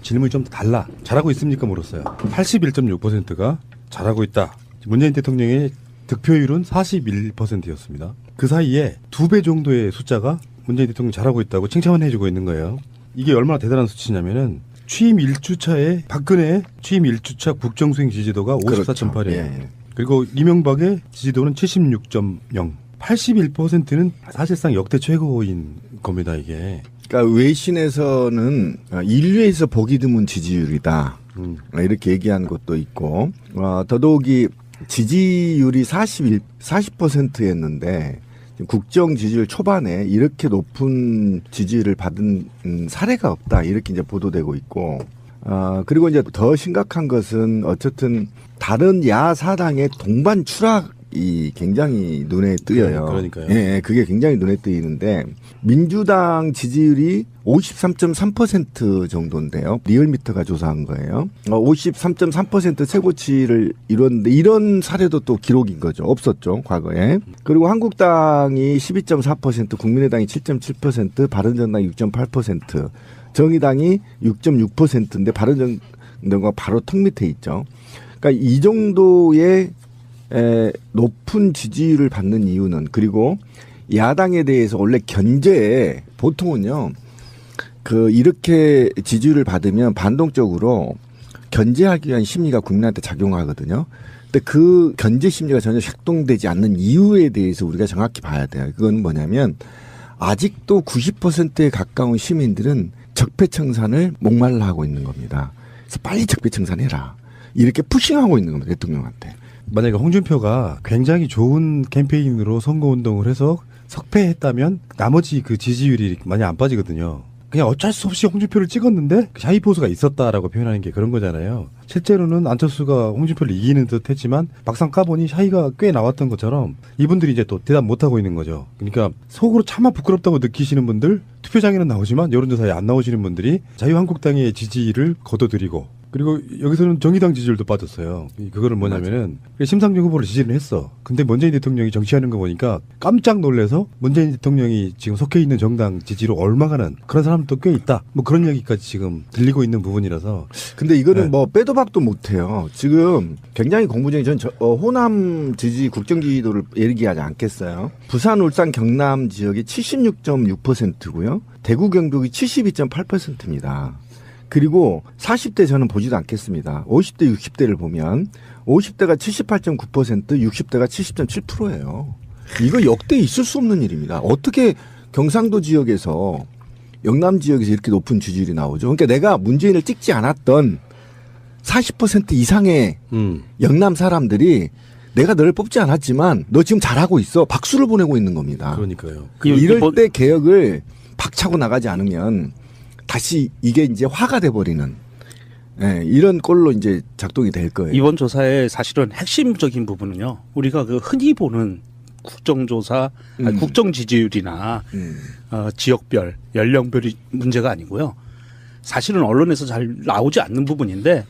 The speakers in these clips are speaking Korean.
질문이 좀 달라. 잘하고 있습니까? 물었어요. 81.6%가 잘하고 있다. 문재인 대통령의 득표율은 41%였습니다. 그 사이에 2배 정도의 숫자가 문재인 대통령 잘하고 있다고 칭찬을 해주고 있는 거예요. 이게 얼마나 대단한 수치냐면은 취임 1주차에 박근혜의 취임 1주차 국정수행 지지도가 54.8이에요. 그렇죠. 예. 그리고 이명박의 지지도는 76.0. 81%는 사실상 역대 최고인 겁니다, 이게. 그러니까 외신에서는 인류에서 보기 드문 지지율이다. 이렇게 얘기한 것도 있고, 더더욱이 지지율이 40%였는데 국정 지지율 초반에 이렇게 높은 지지율을 받은 사례가 없다. 이렇게 이제 보도되고 있고, 그리고 이제 더 심각한 것은 어쨌든 다른 야사당의 동반 추락이 굉장히 눈에 띄어요. 그러니까요. 예, 그게 굉장히 눈에 띄는데 민주당 지지율이 53.3% 정도인데요. 리얼미터가 조사한 거예요. 53.3% 최고치를 이뤘는데 이런 사례도 또 기록인 거죠. 없었죠, 과거에. 그리고 한국당이 12.4%, 국민의당이 7.7%, 바른정당이 6.8%, 정의당이 6.6%인데 바른정당과 바로 턱 밑에 있죠. 그러니까 이 정도의 높은 지지율을 받는 이유는, 그리고 야당에 대해서 원래 견제에 보통은요, 이렇게 지지율을 받으면 반동적으로 견제하기 위한 심리가 국민한테 작용하거든요. 근데 그 견제 심리가 전혀 작동되지 않는 이유에 대해서 우리가 정확히 봐야 돼요. 그건 뭐냐면 아직도 90%에 가까운 시민들은 적폐청산을 목말라 하고 있는 겁니다. 그래서 빨리 적폐청산해라. 이렇게 푸싱하고 있는 겁니다, 대통령한테. 만약에 홍준표가 굉장히 좋은 캠페인으로 선거운동을 해서 석패했다면 나머지 그 지지율이 많이 안 빠지거든요. 그냥 어쩔 수 없이 홍준표를 찍었는데 샤이보수가 있었다라고 표현하는 게 그런 거잖아요. 실제로는 안철수가 홍준표를 이기는 듯 했지만 막상 까보니 샤이가 꽤 나왔던 것처럼 이분들이 이제 또 대답 못하고 있는 거죠. 그러니까 속으로 차마 부끄럽다고 느끼시는 분들, 투표장에는 나오지만 여론조사에 안 나오시는 분들이 자유한국당의 지지를 거둬들이고, 그리고 여기서는 정의당 지지율도 빠졌어요. 그거를 뭐냐면은 심상정 후보를 지지를 했어. 근데 문재인 대통령이 정치하는 거 보니까 깜짝 놀라서 문재인 대통령이 지금 속해 있는 정당 지지로 옮아가는 그런 사람도 꽤 있다. 뭐 그런 얘기까지 지금 들리고 있는 부분이라서. 근데 이거는 네. 뭐 빼도 박도 못해요. 지금 굉장히 공부쟁이, 전 호남 지지 국정 지지도를 얘기하지 않겠어요. 부산, 울산, 경남 지역이 76.6%고요. 대구, 경북이 72.8%입니다. 그리고 40대 저는 보지도 않겠습니다. 50대, 60대를 보면 50대가 78.9%, 60대가 70.7%예요. 이거 역대 있을 수 없는 일입니다. 어떻게 경상도 지역에서, 영남 지역에서 이렇게 높은 지지율이 나오죠. 그러니까 내가 문재인을 찍지 않았던 40% 이상의 영남 사람들이 내가 너를 뽑지 않았지만 너 지금 잘하고 있어. 박수를 보내고 있는 겁니다. 그러니까요. 이럴 때 개혁을 박차고 나가지 않으면 다시 이게 이제 화가 돼버리는, 이런 꼴로 이제 작동이 될 거예요. 이번 조사의 사실은 핵심적인 부분은요, 우리가 그 흔히 보는 국정조사, 국정 지지율이나 지역별, 연령별이 문제가 아니고요. 사실은 언론에서 잘 나오지 않는 부분인데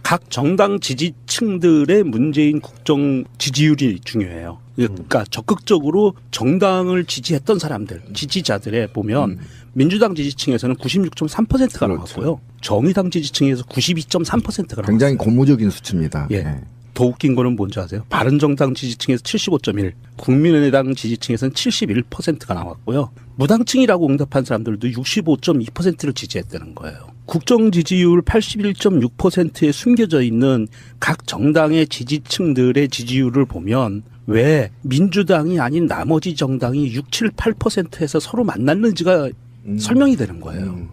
각 정당 지지층들의 문재인 국정 지지율이 중요해요. 그러니까 적극적으로 정당을 지지했던 사람들, 지지자들에 보면 민주당 지지층에서는 96.3%가 그렇죠. 나왔고요. 정의당 지지층에서 92.3%가 나왔어요. 굉장히 고무적인 수치입니다. 예. 더 웃긴 거는 뭔지 아세요? 바른정당 지지층에서 75.1, 국민의당 지지층에서는 71%가 나왔고요. 무당층이라고 응답한 사람들도 65.2%를 지지했다는 거예요. 국정 지지율 81.6%에 숨겨져 있는 각 정당의 지지층들의 지지율을 보면 왜 민주당이 아닌 나머지 정당이 6, 7, 8%에서 서로 만났는지가 설명이 되는 거예요.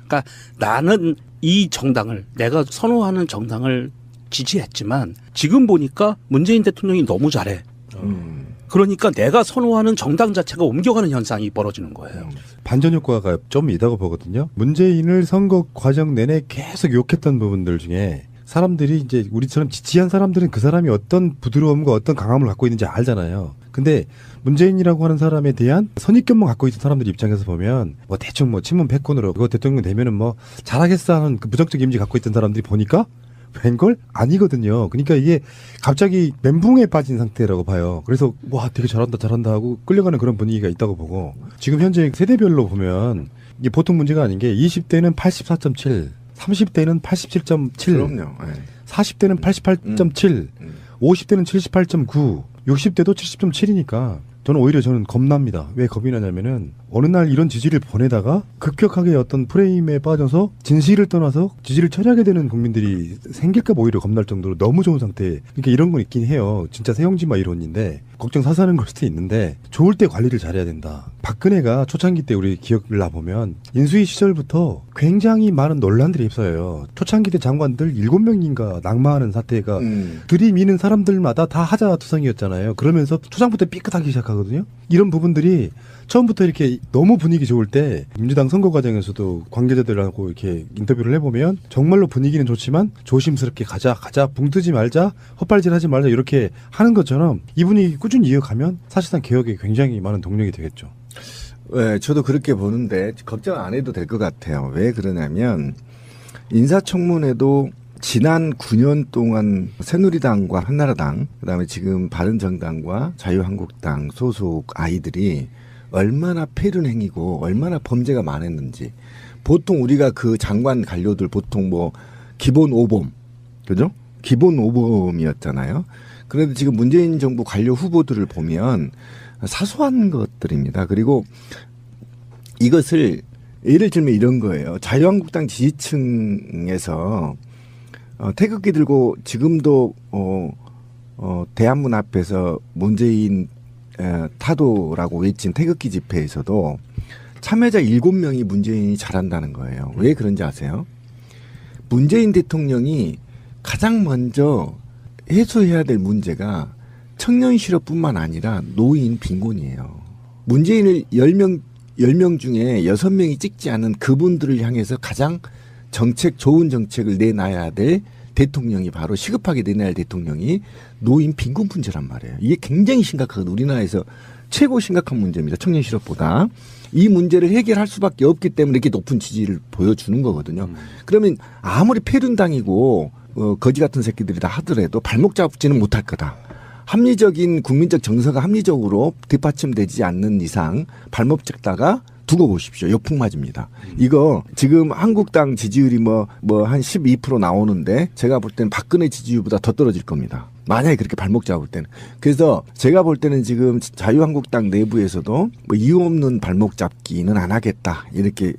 그러니까 나는 이 정당을, 내가 선호하는 정당을 지지했지만 지금 보니까 문재인 대통령이 너무 잘해. 그러니까 내가 선호하는 정당 자체가 옮겨가는 현상이 벌어지는 거예요. 반전 효과가 좀 있다고 보거든요. 문재인을 선거 과정 내내 계속 욕했던 부분들 중에 사람들이 이제 우리처럼 지지한 사람들은 그 사람이 어떤 부드러움과 어떤 강함을 갖고 있는지 알잖아요. 근데 문재인이라고 하는 사람에 대한 선입견만 갖고 있던 사람들 입장에서 보면 뭐 대충 뭐 친문 패권으로 이거 대통령 되면은 뭐 잘하겠어 하는 그 부정적 이미지 갖고 있던 사람들이 보니까 웬걸? 아니거든요. 그러니까 이게 갑자기 멘붕에 빠진 상태라고 봐요. 그래서 와 되게 잘한다 하고 끌려가는 그런 분위기가 있다고 보고, 지금 현재 세대별로 보면 이게 보통 문제가 아닌 게 20대는 84.7, 30대는 87.7, 그럼요. 예. 40대는 88.7, 50대는 78.9, 60대도 70.7이니까 저는 겁납니다. 왜 겁이 나냐면은 어느 날 이런 지지를 보내다가 급격하게 어떤 프레임에 빠져서 진실을 떠나서 지지를 처리하게 되는 국민들이 생길까 봐 오히려 겁날 정도로 너무 좋은 상태. 그러니까 이런 건 있긴 해요. 진짜 세용지마 이론인데 걱정 사사는 걸 수도 있는데 좋을 때 관리를 잘해야 된다. 박근혜가 초창기 때 우리 기억을 나보면 인수위 시절부터 굉장히 많은 논란들이 휩싸여요. 초창기 때 장관들 7명인가 낙마하는 사태가 들이미는 사람들마다 다 하자투성이었잖아요. 그러면서 초장부터 삐끗하기 시작하거든요. 이런 부분들이 처음부터 이렇게 너무 분위기 좋을 때 민주당 선거 과정에서도 관계자들하고 이렇게 인터뷰를 해보면 정말로 분위기는 좋지만 조심스럽게 가자 붕 뜨지 말자 헛발질하지 말자 이렇게 하는 것처럼 이 분위기 꾸준히 이어가면 사실상 개혁에 굉장히 많은 동력이 되겠죠. 네, 저도 그렇게 보는데 걱정 안 해도 될 것 같아요. 왜 그러냐면 인사청문회도 지난 9년 동안 새누리당과 한나라당 그다음에 지금 바른정당과 자유한국당 소속 아이들이 얼마나 폐륜 행위고 얼마나 범죄가 많았는지 보통 우리가 그 장관 관료들 보통 뭐 기본 5범 그죠? 기본 5범이었잖아요. 그런데 지금 문재인 정부 관료 후보들을 보면 사소한 것들입니다. 그리고 이것을 예를 들면 이런 거예요. 자유한국당 지지층에서 태극기 들고 지금도 대한문 앞에서 문재인 타도라고 외친 태극기 집회에서도 참여자 7명이 문재인이 잘한다는 거예요. 왜 그런지 아세요? 문재인 대통령이 가장 먼저 해소해야 될 문제가 청년 실업뿐만 아니라 노인 빈곤이에요. 문재인을 10명 중에 6명이 찍지 않은 그분들을 향해서 가장 좋은 정책을 내놔야 될 대통령이 바로 시급하게 내놔야 할 대통령이 노인 빈곤 문제란 말이에요. 이게 굉장히 심각하거든요. 우리나라에서 최고 심각한 문제입니다. 청년 실업보다. 이 문제를 해결할 수밖에 없기 때문에 이렇게 높은 지지를 보여주는 거거든요. 그러면 아무리 폐륜당이고 거지 같은 새끼들이다 하더라도 발목 잡지는 못할 거다. 합리적인 국민적 정서가 합리적으로 뒷받침되지 않는 이상 발목 잡다가 두고 보십시오. 역풍 맞습니다. 이거 지금 한국당 지지율이 뭐 한 12% 나오는데 제가 볼 때는 박근혜 지지율보다 더 떨어질 겁니다. 만약에 그렇게 발목 잡을 때는. 그래서 제가 볼 때는 지금 자유한국당 내부에서도 뭐 이유 없는 발목 잡기는 안 하겠다. 이렇게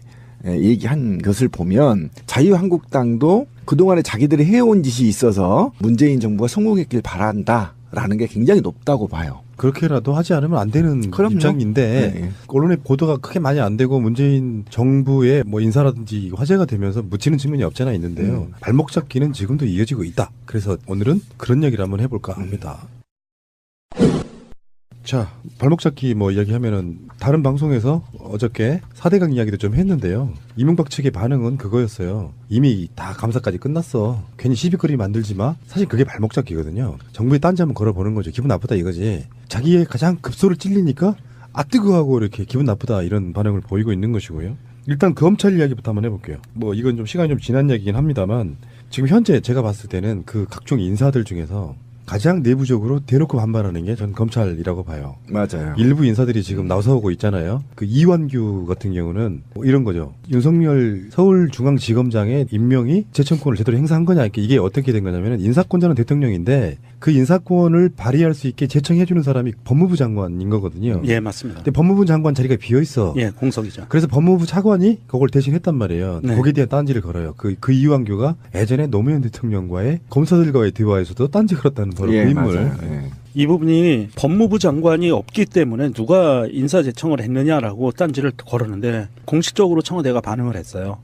얘기한 것을 보면 자유한국당도 그동안에 자기들이 해온 짓이 있어서 문재인 정부가 성공했길 바란다라는 게 굉장히 높다고 봐요. 그렇게라도 하지 않으면 안 되는 그럼요. 입장인데 네. 언론의 보도가 크게 많이 안 되고 문재인 정부의 뭐 인사라든지 화제가 되면서 묻히는 측면이 없잖아 있는데요. 발목 잡기는 지금도 이어지고 있다. 그래서 오늘은 그런 얘기를 한번 해볼까 합니다. 자, 발목 잡기 뭐 이야기하면은 다른 방송에서 어저께 4대강 이야기도 좀 했는데요. 이명박 측의 반응은 그거였어요. 이미 다 감사까지 끝났어. 괜히 시비거리 만들지 마. 사실 그게 발목 잡기거든요. 정부에 딴지 한번 걸어보는 거죠. 기분 나쁘다 이거지. 자기의 가장 급소를 찔리니까 아 뜨거워하고 이렇게 기분 나쁘다 이런 반응을 보이고 있는 것이고요. 일단 검찰 이야기부터 한번 해볼게요. 뭐 이건 좀 시간이 좀 지난 얘기긴 합니다만 지금 현재 제가 봤을 때는 그 각종 인사들 중에서 가장 내부적으로 대놓고 반발하는 게 전 검찰이라고 봐요. 맞아요. 일부 인사들이 지금 나서고 있잖아요. 그 이완규 같은 경우는 뭐 이런 거죠. 윤석열 서울중앙지검장의 임명이 재청권을 제대로 행사한 거냐. 이게 어떻게 된 거냐면 인사권자는 대통령인데 그 인사권을 발휘할 수 있게 제청해주는 사람이 법무부 장관인 거거든요. 예, 맞습니다. 근데 법무부 장관 자리가 비어 있어. 예, 공석이죠. 그래서 법무부 차관이 그걸 대신했단 말이에요. 네. 거기에 대한 딴지를 걸어요. 그 이완규가 예전에 노무현 대통령과의 검사들과의 대화에서도 딴지 걸었다는 바로 예, 그 인물. 맞아요. 예. 이 부분이 법무부 장관이 없기 때문에 누가 인사제청을 했느냐라고 딴지를 걸었는데 공식적으로 청와대가 반응을 했어요.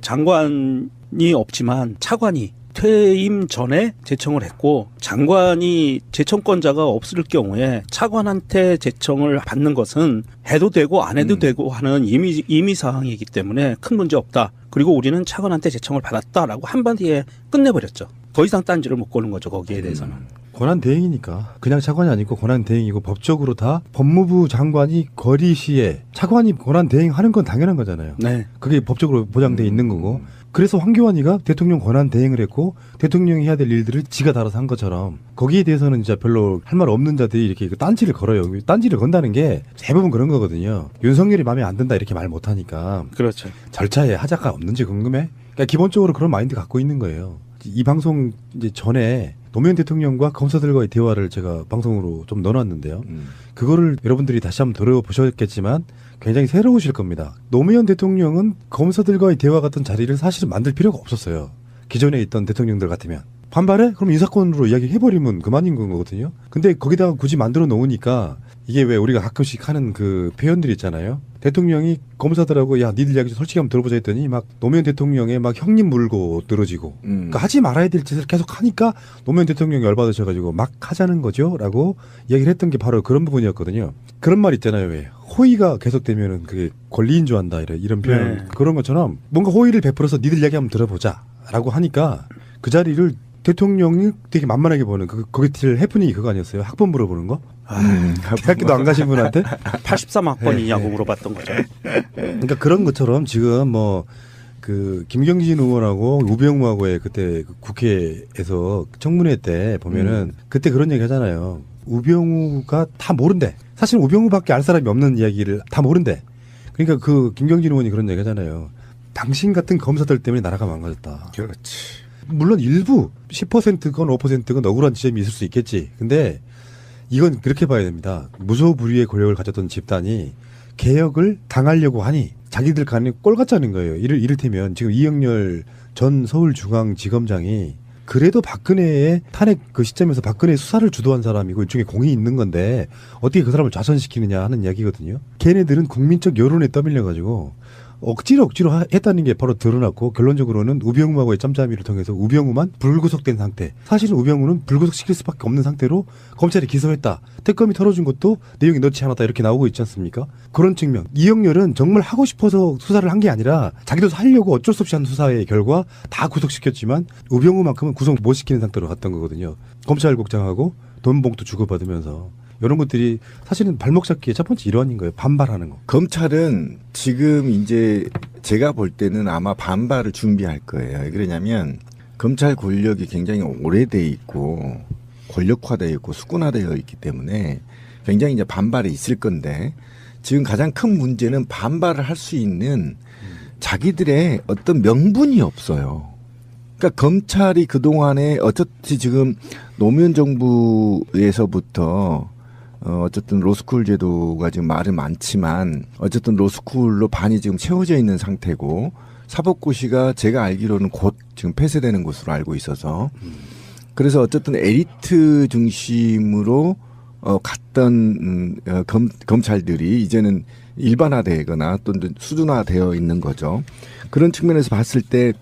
장관이 없지만 차관이 퇴임 전에 제청을 했고 장관이 제청권자가 없을 경우에 차관한테 제청을 받는 것은 해도 되고 안 해도 되고 하는 임의 사항이기 때문에 큰 문제 없다. 그리고 우리는 차관한테 제청을 받았다라고 한마디에 끝내버렸죠. 더 이상 딴지를 못 거는 거죠. 거기에 대해서는. 권한 대행이니까 그냥 차관이 아니고 권한 대행이고 법적으로 다 법무부 장관이 거리 시에 차관이 권한 대행하는 건 당연한 거잖아요. 네. 그게 법적으로 보장돼 있는 거고. 그래서 황교안이가 대통령 권한 대행을 했고 대통령이 해야 될 일들을 지가 달아서 한 것처럼 거기에 대해서는 진짜 별로 할 말 없는 자들이 이렇게 딴지를 걸어요. 딴지를 건다는 게 대부분 그런 거거든요. 윤석열이 마음에 안 든다 이렇게 말 못하니까 그렇죠. 절차에 하자가 없는지 궁금해. 그러니까 기본적으로 그런 마인드 갖고 있는 거예요. 이 방송 이제 전에 노무현 대통령과 검사들과의 대화를 제가 방송으로 좀 넣어놨는데요. 그거를 여러분들이 다시 한번 들어보셨겠지만 굉장히 새로우실 겁니다. 노무현 대통령은 검사들과의 대화 같은 자리를 사실은 만들 필요가 없었어요. 기존에 있던 대통령들 같으면. 반발해? 그럼 인사권으로 이야기해버리면 그만인 거거든요. 근데 거기다가 굳이 만들어 놓으니까 이게 왜 우리가 가끔씩 하는 그 표현들이 있잖아요. 대통령이 검사들하고 야 니들 이야기 좀 솔직히 한번 들어보자 했더니 막 노무현 대통령의 막 형님 물고 늘어지고 그러니까 하지 말아야 될 짓을 계속 하니까 노무현 대통령이 열받으셔가지고 막 하자는 거죠 라고 이야기를 했던 게 바로 그런 부분이었거든요. 그런 말 있잖아요. 왜 호의가 계속되면은 그게 권리인 줄 안다 이런 표현 네. 그런 것처럼 뭔가 호의를 베풀어서 니들 이야기 한번 들어보자 라고 하니까 그 자리를 대통령이 되게 만만하게 보는 거기 til 해프닝이 그거 아니었어요? 학번 물어보는 거? 대학교도 안 가신 분한테? 83학번이냐고 물어봤던 거죠. 그러니까 그런 것처럼 지금 뭐 그 김경진 의원하고 우병우하고의 그때 그 국회에서 청문회 때 보면은 그때 그런 얘기 하잖아요. 우병우가 다 모른대. 사실 우병우밖에 알 사람이 없는 이야기를 다 모른대. 그러니까 그 김경진 의원이 그런 얘기 하잖아요. 당신 같은 검사들 때문에 나라가 망가졌다. 그렇지. 물론 일부 10%건 5%건 억울한 지점이 있을 수 있겠지. 근데 이건 그렇게 봐야 됩니다. 무소불위의 권력을 가졌던 집단이 개혁을 당하려고 하니 자기들 간에 꼴 같자는 거예요. 이를테면 지금 이영렬 전 서울중앙지검장이 그래도 박근혜의 탄핵 그 시점에서 박근혜 수사를 주도한 사람이고 일종의 공이 있는 건데 어떻게 그 사람을 좌선시키느냐 하는 이야기거든요. 걔네들은 국민적 여론에 떠밀려가지고 억지로 했다는 게 바로 드러났고 결론적으로는 우병우하고의 짬짬이를 통해서 우병우만 불구속된 상태. 사실은 우병우는 불구속시킬 수밖에 없는 상태로 검찰이 기소했다. 특검이 털어준 것도 내용이 넣지 않았다 이렇게 나오고 있지 않습니까? 그런 측면. 이영렬은 정말 하고 싶어서 수사를 한 게 아니라 자기도 하려고 어쩔 수 없이 한 수사의 결과 다 구속시켰지만 우병우만큼은 구속 못 시키는 상태로 갔던 거거든요. 검찰국장하고 돈 봉투 주고받으면서. 이런 것들이 사실은 발목 잡기의 첫 번째 일환인 거예요. 반발하는 거. 검찰은 지금 이제 제가 볼 때는 아마 반발을 준비할 거예요. 왜 그러냐면 검찰 권력이 굉장히 오래돼 있고 권력화되어 있고 수군화되어 있기 때문에 굉장히 이제 반발이 있을 건데 지금 가장 큰 문제는 반발을 할 수 있는 자기들의 어떤 명분이 없어요. 그러니까 검찰이 그동안에 어차피 지금 노무현 정부에서부터 어쨌든 로스쿨 제도가 지금 말은 많지만 어쨌든 로스쿨로 반이 지금 채워져 있는 상태고 사법고시가 제가 알기로는 곧 지금 폐쇄되는 것으로 알고 있어서 그래서 어쨌든 에리트 중심으로 갔던 검찰들이 이제는 일반화되거나 또는 수준화되어 있는 거죠. 그런 측면에서 봤을 때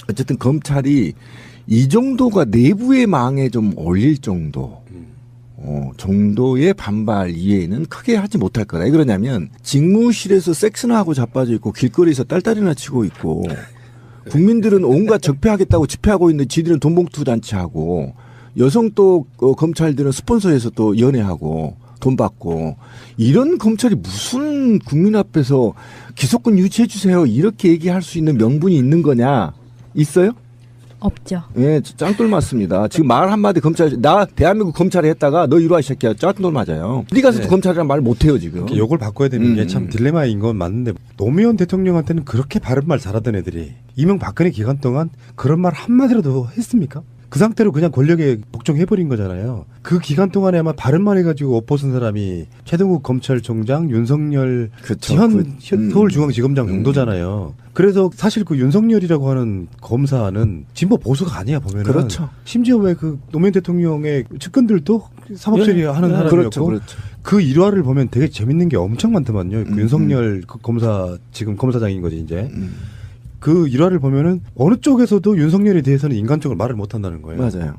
어쨌든 검찰이 이 정도가 내부의 망에 좀 올릴 정도 정도의 반발 이외에는 크게 하지 못할 거다. 왜 그러냐면 직무실에서 섹스나 하고 자빠져 있고 길거리에서 딸딸이나 치고 있고 국민들은 온갖 적폐하겠다고 집회하고 있는데 지들은 돈봉투 잔치하고 여성 또 검찰들은 스폰서에서 또 연애하고 돈 받고 이런 검찰이 무슨 국민 앞에서 기소권 유지해 주세요 이렇게 얘기할 수 있는 명분이 있는 거냐 있어요? 없죠. 예, 짱돌 맞습니다. 지금 말 한마디 나 대한민국 검찰에 했다가 너 이리 와 이 새끼야 짱돌 맞아요. 어디 가서도 검찰이란 말 못해요 지금. 요걸 바꿔야 되는 게 참 딜레마인 건 맞는데 노무현 대통령한테는 그렇게 바른 말 잘하던 애들이 이명박근혜 기간 동안 그런 말 한마디라도 했습니까? 그 상태로 그냥 권력에 복종해버린 거잖아요. 그 기간 동안에 아마 바른 말 해가지고 옷 벗은 사람이 최동욱 검찰총장, 윤석열 그쵸. 현 서울중앙지검장 정도잖아요. 그래서 사실 그 윤석열이라고 하는 검사는 진보 보수가 아니야 보면은. 그렇죠. 심지어 왜 그 노무현 대통령의 측근들도 사법처리하는 사람이었고 그렇죠, 그렇죠. 그 일화를 보면 되게 재밌는 게 엄청 많더만요. 그 윤석열 그 검사 지금 검사장인 거지 이제. 그 일화를 보면은 어느 쪽에서도 윤석열에 대해서는 인간적으로 말을 못 한다는 거예요. 맞아요.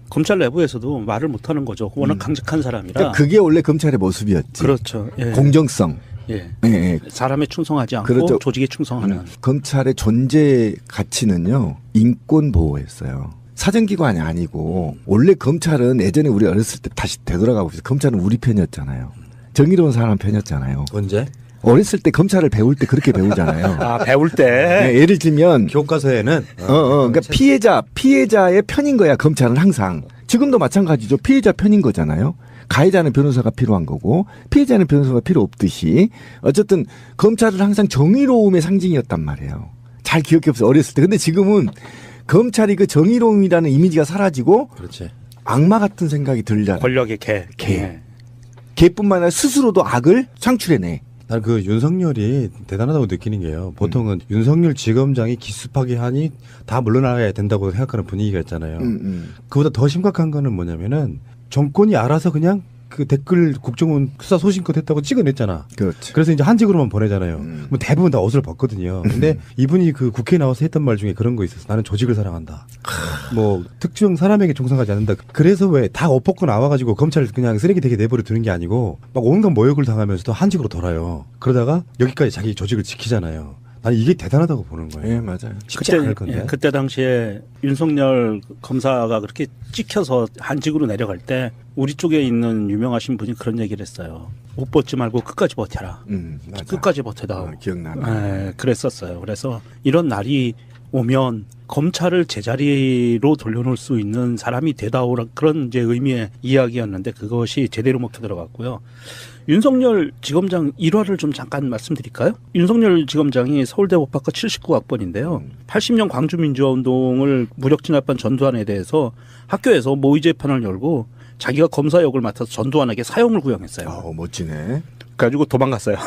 검찰 내부에서도 말을 못하는 거죠. 워낙 강직한 사람이라. 그러니까 그게 원래 검찰의 모습이었지. 그렇죠. 예. 공정성. 예. 예, 예. 사람에 충성하지 않고 그렇죠. 조직에 충성하는. 검찰의 존재 가치는요 인권 보호였어요. 사정기관이 아니고 원래 검찰은 예전에 우리 어렸을 때 다시 되돌아가고 있어요. 검찰은 우리 편이었잖아요. 정의로운 사람 편이었잖아요. 언제? 어렸을 때 검찰을 배울 때 그렇게 배우잖아요. 아, 배울 때. 네, 예를 들면 교과서에는 그러니까 피해자의 편인 거야. 검찰은 항상. 지금도 마찬가지죠. 피해자 편인 거잖아요. 가해자는 변호사가 필요한 거고 피해자는 변호사가 필요 없듯이 어쨌든 검찰은 항상 정의로움의 상징이었단 말이에요. 잘 기억해 보세요. 어렸을 때. 근데 지금은 검찰이 그 정의로움이라는 이미지가 사라지고 그렇지. 악마 같은 생각이 들잖아요. 권력의 개. 개. 개뿐만 아니라 스스로도 악을 창출해내. 난 그 윤석열이 대단하다고 느끼는 게요. 보통은 윤석열 지검장이 기습하게 하니 다 물러나야 된다고 생각하는 분위기가 있잖아요. 그보다 더 심각한 거는 뭐냐면은 정권이 알아서 그냥 그 댓글 국정원 수사 소신껏 했다고 찍어냈잖아. 그렇지. 그래서 이제 한직으로만 보내잖아요. 뭐 대부분 다 옷을 벗거든요. 근데 이분이 그 국회에 나와서 했던 말 중에 그런 거 있었어. 나는 조직을 사랑한다. 뭐 특정 사람에게 종상하지 않는다. 그래서 왜 다 옷 벗고 나와가지고 검찰 그냥 쓰레기 되게 내버려 두는 게 아니고 막 온갖 모욕을 당하면서도 한직으로 돌아요. 그러다가 여기까지 자기 조직을 지키잖아요. 나는 이게 대단하다고 보는 거예요. 예, 맞아요. 쉽지 않을 건데. 그때 당시에 윤석열 검사가 그렇게 찍혀서 한직으로 내려갈 때 우리 쪽에 있는 유명하신 분이 그런 얘기를 했어요. 옷 벗지 말고 끝까지 버텨라. 맞아. 끝까지 버텨다. 기억나네. 예, 그랬었어요. 그래서 이런 날이 오면 검찰을 제자리로 돌려놓을 수 있는 사람이 되다오라 그런 이제 의미의 이야기였는데 그것이 제대로 먹혀 들어갔고요. 윤석열 지검장 일화를 좀 잠깐 말씀드릴까요? 윤석열 지검장이 서울대 법학과 79학번인데요. 80년 광주민주화운동을 무력 진압한 전두환에 대해서 학교에서 모의 재판을 열고 자기가 검사 역을 맡아서 전두환에게 사형을 구형했어요. 멋지네. 그래가지고 도망갔어요.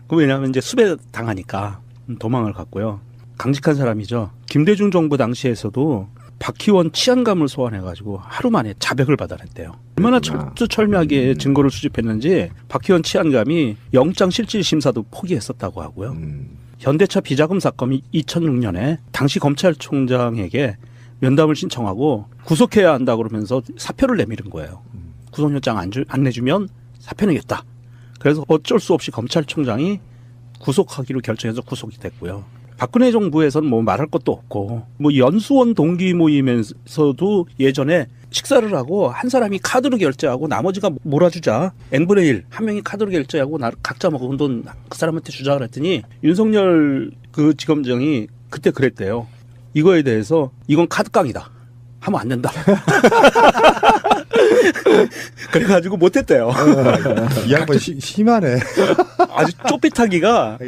그 왜냐하면 이제 수배 당하니까 도망을 갔고요. 강직한 사람이죠. 김대중 정부 당시에서도 박희원 치안감을 소환해가지고 하루 만에 자백을 받아냈대요. 얼마나 철두철미하게 증거를 수집했는지 박희원 치안감이 영장실질심사도 포기했었다고 하고요. 현대차 비자금 사건이 2006년에 당시 검찰총장에게 면담을 신청하고 구속해야 한다 그러면서 사표를 내미는 거예요. 구속영장 안 내주면 사표 내겠다. 그래서 어쩔 수 없이 검찰총장이 구속하기로 결정해서 구속이 됐고요. 박근혜 정부에서는 뭐 말할 것도 없고 뭐 연수원 동기 모임에서도 예전에 식사를 하고 한 사람이 카드로 결제하고 나머지가 몰아주자. n분의 1. 한 명이 카드로 결제하고 각자 먹은 돈 그 사람한테 주자 그랬더니 윤석열 그 지검장이 그때 그랬대요. 이거에 대해서 이건 카드깡이다. 하면 안 된다. 그래가지고 못했대요. 이 양반 심하네. 아주 쪼삐타기가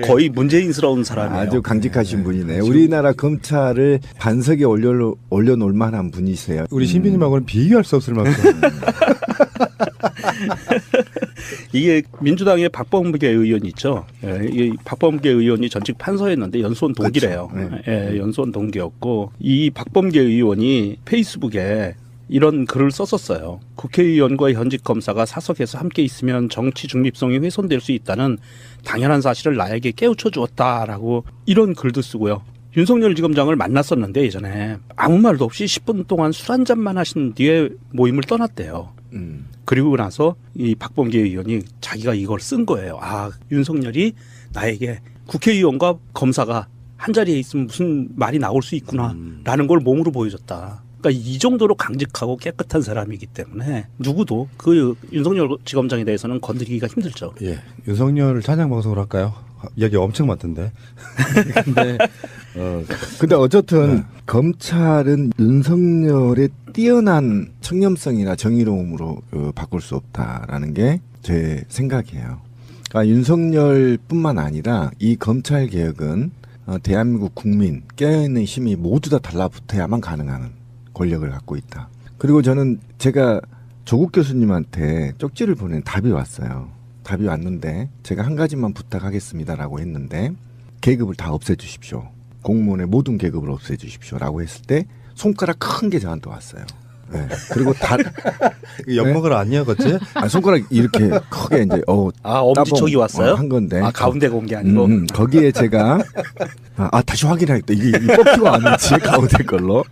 거의 문재인스러운 사람이에요. 아주 강직하신 분이네. 우리나라 검찰을 반석에 올려놓을 만한 분이세요. 우리 신비님하고는 비교할 수 없을 만큼. 이게 민주당의 박범계 의원이 있죠. 예, 이 박범계 의원이 전직 판사였는데 연수원 동기래요. 그렇죠. 예, 연수원 동기였고 이 박범계 의원이 페이스북에 이런 글을 썼었어요. 국회의원과 현직 검사가 사석에서 함께 있으면 정치 중립성이 훼손될 수 있다는 당연한 사실을 나에게 깨우쳐 주었다라고 이런 글도 쓰고요. 윤석열 지검장을 만났었는데 예전에 아무 말도 없이 10분 동안 술 한 잔만 하신 뒤에 모임을 떠났대요. 그리고 나서 이 박범계 의원이 자기가 이걸 쓴 거예요. 아, 윤석열이 나에게 국회의원과 검사가 한 자리에 있으면 무슨 말이 나올 수 있구나라는 걸 몸으로 보여줬다. 그러니까 이 정도로 강직하고 깨끗한 사람이기 때문에 누구도 그 윤석열 지검장에 대해서는 건드리기가 힘들죠. 예, 윤석열 찬양 방송을 할까요? 이야기 엄청 많던데. 근데 어쨌든 검찰은 윤석열의 뛰어난 청렴성이나 정의로움으로 바꿀 수 없다라는 게 제 생각이에요. 그러니까 윤석열뿐만 아니라 이 검찰 개혁은 대한민국 국민 깨어있는 힘이 모두 다 달라붙어야만 가능한 권력을 갖고 있다. 그리고 저는 제가 조국 교수님한테 쪽지를 보낸 답이 왔어요. 답이 왔는데 제가 한 가지만 부탁하겠습니다라고 했는데 계급을 다 없애주십시오. 공무원의 모든 계급을 없애주십시오라고 했을 때 손가락 큰 게 저한테 왔어요. 네. 그리고 엿먹으러 안 이어갔지? 손가락 이렇게 크게 이제 엄지척이 왔어요? 한 건데 가운데가 온 게 아니고 거기에 제가 다시 확인하겠다. 이게 뽑히고 왔는지 가운데 걸로.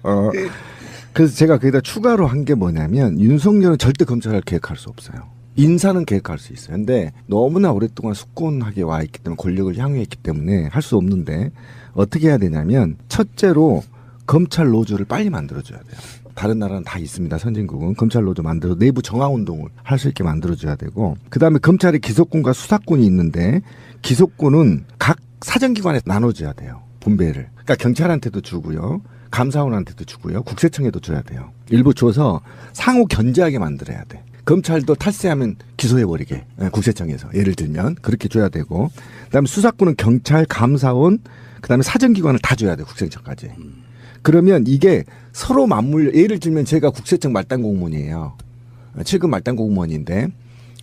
그래서 제가 거기다 추가로 한 게 뭐냐면 윤석열은 절대 검찰을 개혁할 수 없어요. 인사는 개혁할 수 있어요. 근데 너무나 오랫동안 숙곤하게 와 있기 때문에 권력을 향유했기 때문에 할 수 없는데 어떻게 해야 되냐면 첫째로 검찰 노조를 빨리 만들어줘야 돼요. 다른 나라는 다 있습니다. 선진국은 검찰 노조 만들어 내부 정화 운동을 할 수 있게 만들어줘야 되고 그다음에 검찰의 기소권과 수사권이 있는데 기소권은 각 사정기관에 나눠줘야 돼요. 분배를. 그러니까 경찰한테도 주고요. 감사원한테도 주고요. 국세청에도 줘야 돼요. 일부 줘서 상호 견제하게 만들어야 돼. 검찰도 탈세하면 기소해버리게 국세청에서 예를 들면 그렇게 줘야 되고 그다음에 수사권은 경찰, 감사원, 그다음에 사정기관을 다 줘야 돼 국세청까지. 그러면 이게 서로 맞물 예를 들면 제가 국세청 말단 공무원이에요. 7급 말단 공무원인데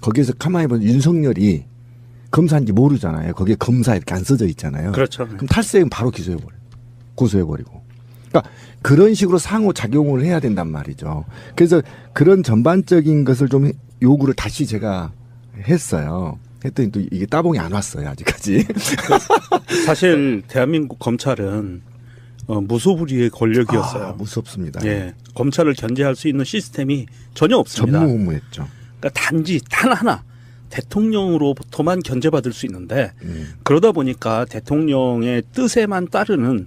거기에서 가만히 보면 윤석열이 검사인지 모르잖아요. 거기에 검사 이렇게 안 써져 있잖아요. 그렇죠. 그럼 탈세면 바로 기소해버려, 고소해버리고. 그러니까 그런 식으로 상호 작용을 해야 된단 말이죠. 그래서 그런 전반적인 것을 좀 요구를 다시 제가 했어요. 했더니 또 이게 따봉이 안 왔어요 아직까지. 사실 대한민국 검찰은 무소불위의 권력이었어요. 무섭습니다. 예, 검찰을 견제할 수 있는 시스템이 전혀 없습니다. 전무후무했죠. 그러니까 단지 단 하나 대통령으로부터만 견제받을 수 있는데 그러다 보니까 대통령의 뜻에만 따르는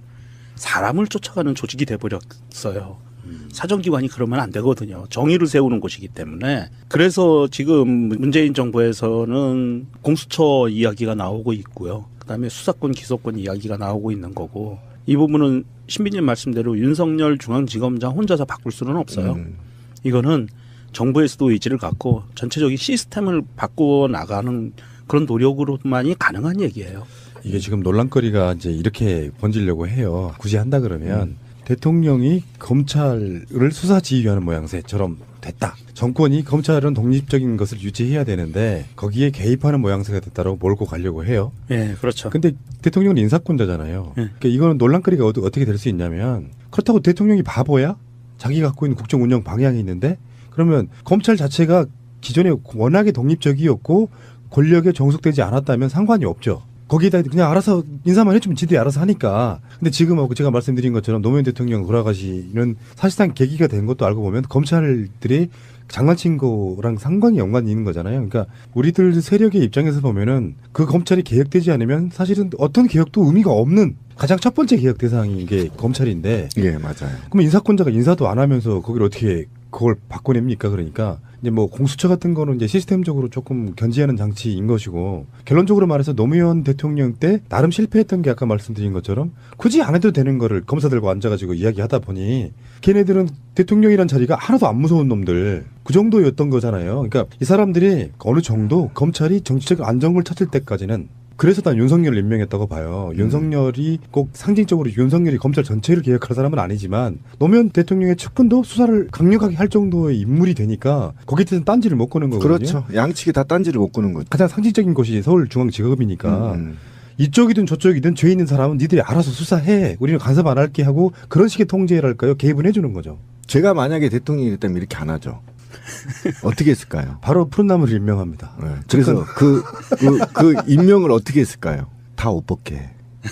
사람을 쫓아가는 조직이 돼버렸어요. 사정기관이 그러면 안 되거든요. 정의를 세우는 곳이기 때문에. 그래서 지금 문재인 정부에서는 공수처 이야기가 나오고 있고요. 그다음에 수사권, 기소권 이야기가 나오고 있는 거고 이 부분은 신비님 말씀대로 윤석열 중앙지검장 혼자서 바꿀 수는 없어요. 이거는 정부에서도 의지를 갖고 전체적인 시스템을 바꾸어 나가는 그런 노력으로만이 가능한 얘기예요. 이게 지금 논란거리가 이제 이렇게 번지려고 해요. 굳이 한다 그러면 대통령이 검찰을 수사 지휘하는 모양새처럼 됐다. 정권이 검찰은 독립적인 것을 유지해야 되는데 거기에 개입하는 모양새가 됐다라고 몰고 가려고 해요. 예, 그렇죠. 근데 대통령은 인사권자잖아요. 그러니까 이거는 논란거리가 어떻게 될 수 있냐면 그렇다고 대통령이 바보야? 자기가 갖고 있는 국정 운영 방향이 있는데 그러면 검찰 자체가 기존에 워낙에 독립적이었고 권력에 종속되지 않았다면 상관이 없죠. 거기에다 그냥 알아서 인사만 해주면 지들이 알아서 하니까. 근데 지금하고 제가 말씀드린 것처럼 노무현 대통령 돌아가시는 사실상 계기가 된 것도 알고 보면 검찰들이 장난친 거랑 상관이 연관이 있는 거잖아요. 그러니까 우리들 세력의 입장에서 보면은 그 검찰이 개혁되지 않으면 사실은 어떤 개혁도 의미가 없는 가장 첫 번째 개혁 대상인 게 검찰인데. 예, 맞아요. 그럼 인사권자가 인사도 안 하면서 거기를 어떻게 그걸 바꿔냅니까? 그러니까 이제 뭐 공수처 같은 거는 이제 시스템적으로 조금 견제하는 장치인 것이고 결론적으로 말해서 노무현 대통령 때 나름 실패했던 게 아까 말씀드린 것처럼 굳이 안 해도 되는 거를 검사들과 앉아가지고 이야기하다 보니 걔네들은 대통령이란 자리가 하나도 안 무서운 놈들 그 정도였던 거잖아요. 그러니까 이 사람들이 어느 정도 검찰이 정치적 안정을 찾을 때까지는 그래서 난 윤석열을 임명했다고 봐요. 윤석열이 꼭 상징적으로 윤석열이 검찰 전체를 개혁할 사람은 아니지만 노무현 대통령의 측근도 수사를 강력하게 할 정도의 인물이 되니까 거기에 대해서 딴지를 못 거는 거거든요. 그렇죠. 양측이 다 딴지를 못 거는 거죠. 가장 상징적인 곳이 서울중앙지검이니까 이쪽이든 저쪽이든 죄 있는 사람은 니들이 알아서 수사해. 우리는 간섭 안 할게 하고 그런 식의 통제랄까요? 개입은 해주는 거죠. 제가 만약에 대통령이 됐다면 이렇게 안 하죠. 어떻게 했을까요? 바로 푸른 나무를 임명합니다. 네. 그래서 그 임명을 어떻게 했을까요? 다 옷 벗게 해.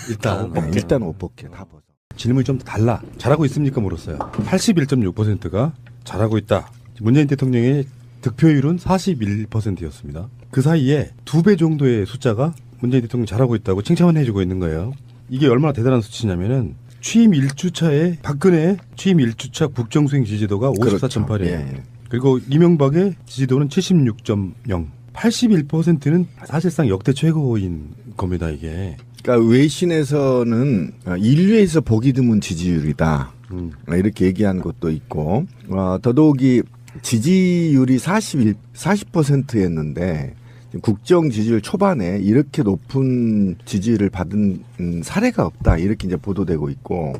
일단 일단 옷 벗게 다 벗어. 질문이 좀 달라. 잘하고 있습니까? 물었어요. 81.6%가 잘하고 있다. 문재인 대통령의 득표율은 41%였습니다. 그 사이에 2배 정도의 숫자가 문재인 대통령 잘하고 있다고 칭찬을 해주고 있는 거예요. 이게 얼마나 대단한 수치냐면은 취임 1주차에 박근혜의 취임 1주차 국정수행 지지도가 54.8이에요. 그렇죠. 예. 그리고 이명박의 지지도는 76.0. 81%는 사실상 역대 최고인 겁니다, 이게. 그러니까 외신에서는 인류에서 보기 드문 지지율이다. 이렇게 얘기한 것도 있고 더더욱이 지지율이 40%였는데 국정 지지율 초반에 이렇게 높은 지지율을 받은 사례가 없다. 이렇게 이제 보도되고 있고